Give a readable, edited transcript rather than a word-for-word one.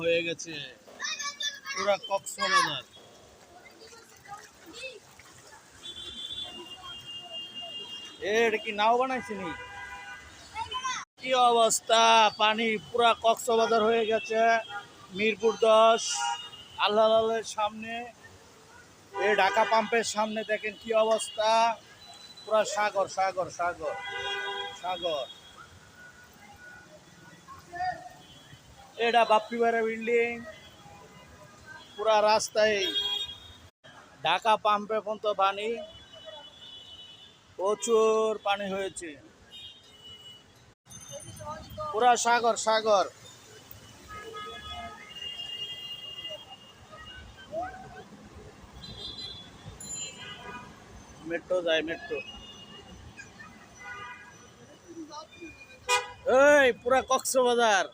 হয়ে গেছে পুরা কক্সবাজার। এটা কি নাও বানাইছি নি? কি অবস্থা, পানি পুরা কক্সবাজার হয়ে গেছে। মিরপুর 10 আল্লাহর সামনে, এই ঢাকা পাম্পের সামনে দেখেন কি অবস্থা, পুরা সাগর সাগর সাগর সাগর। এটা বাপ্পিবাড়া বিল্ডিং, পুরা রাস্তায় ঢাকা পাম্পে পর্যন্ত পানি, প্রচুর পানি হয়েছে, পুরা সাগর সাগর। মেট্রো যায়, মেট্রো। এই পুরা কক্সবাজার।